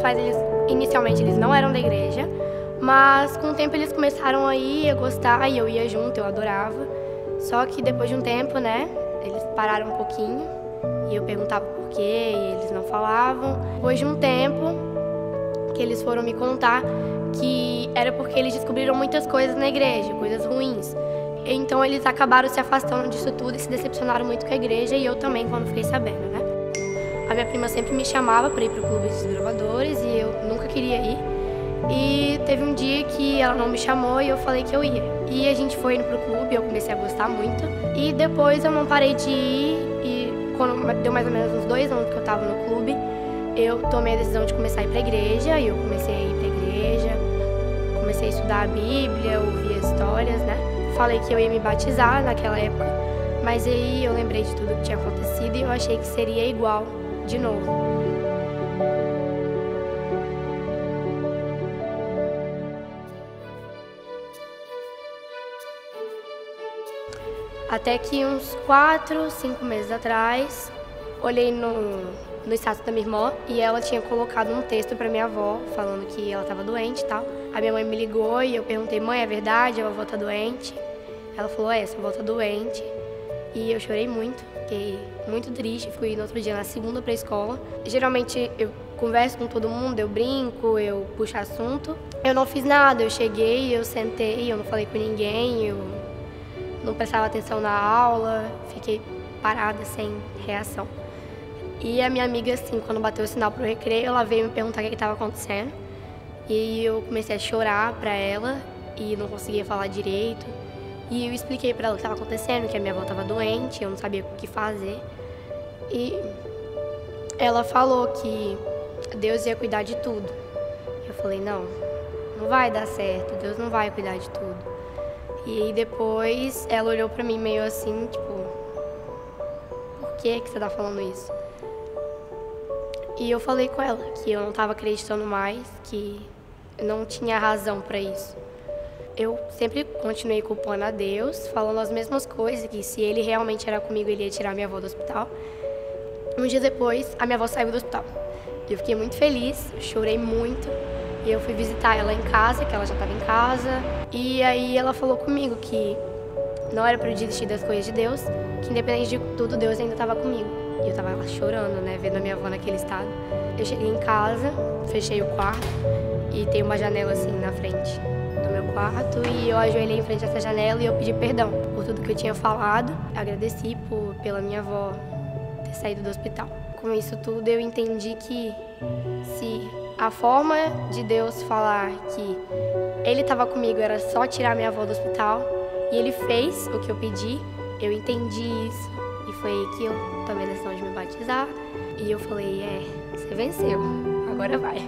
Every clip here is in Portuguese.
pais, inicialmente, eles não eram da igreja, mas com o tempo eles começaram a ir, a gostar, e eu ia junto, eu adorava. Só que depois de um tempo, né, eles pararam um pouquinho, e eu perguntava por quê, e eles não falavam. Depois de um tempo, que eles foram me contar que era porque eles descobriram muitas coisas na igreja, coisas ruins. Então eles acabaram se afastando disso tudo e se decepcionaram muito com a igreja, e eu também, quando fiquei sabendo, né. A minha prima sempre me chamava para ir para o clube dos gravadores e eu nunca queria ir. E teve um dia que ela não me chamou e eu falei que eu ia. E a gente foi indo pro clube, eu comecei a gostar muito. E depois eu não parei de ir, e quando deu mais ou menos uns 2 anos que eu tava no clube, eu tomei a decisão de começar a ir pra igreja, e eu comecei a ir pra igreja, comecei a estudar a Bíblia, ouvir as histórias, né? Falei que eu ia me batizar naquela época, mas aí eu lembrei de tudo que tinha acontecido e eu achei que seria igual de novo. Até que uns 4, 5 meses atrás, olhei no status da minha irmã e ela tinha colocado um texto pra minha avó, falando que ela estava doente e tal. A minha mãe me ligou e eu perguntei: mãe, é verdade? A vovó tá doente? Ela falou: é, sua avó tá doente. E eu chorei muito, fiquei muito triste. Fui no outro dia, na segunda, pra escola. Geralmente eu converso com todo mundo, eu brinco, eu puxo assunto. Eu não fiz nada, eu cheguei, eu sentei, eu não falei com ninguém, eu não prestava atenção na aula, fiquei parada, sem reação. E a minha amiga, assim, quando bateu o sinal pro recreio, ela veio me perguntar o que estava acontecendo. E eu comecei a chorar pra ela e não conseguia falar direito. E eu expliquei pra ela o que estava acontecendo, que a minha avó estava doente, eu não sabia o que fazer. E ela falou que Deus ia cuidar de tudo. Eu falei: não vai dar certo, Deus não vai cuidar de tudo. E aí depois ela olhou pra mim meio assim, tipo, por que você tá falando isso? E eu falei com ela que eu não tava acreditando mais, que eu não tinha razão pra isso. Eu sempre continuei culpando a Deus, falando as mesmas coisas, que se ele realmente era comigo, ele ia tirar minha avó do hospital. Um dia depois, a minha avó saiu do hospital. Eu fiquei muito feliz, chorei muito. E eu fui visitar ela em casa, que ela já estava em casa. E aí ela falou comigo que não era para eu desistir das coisas de Deus, que independente de tudo, Deus ainda estava comigo. E eu estava lá chorando, né, vendo a minha avó naquele estado. Eu cheguei em casa, fechei o quarto e tem uma janela assim na frente do meu quarto. E eu ajoelhei em frente a essa janela e eu pedi perdão por tudo que eu tinha falado. Agradeci pela minha avó ter saído do hospital. Com isso tudo eu entendi que se a forma de Deus falar que Ele estava comigo era só tirar minha avó do hospital, e Ele fez o que eu pedi, eu entendi isso. E foi aí que eu tomei a decisão de me batizar. E eu falei: você venceu, agora vai.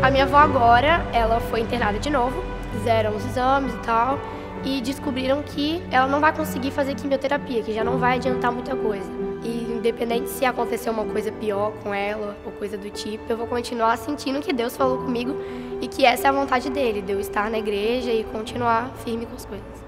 A minha avó agora, ela foi internada de novo, fizeram os exames e tal, e descobriram que ela não vai conseguir fazer quimioterapia, que já não vai adiantar muita coisa. E independente se acontecer uma coisa pior com ela, ou coisa do tipo, eu vou continuar sentindo que Deus falou comigo e que essa é a vontade dele, de eu estar na igreja e continuar firme com as coisas.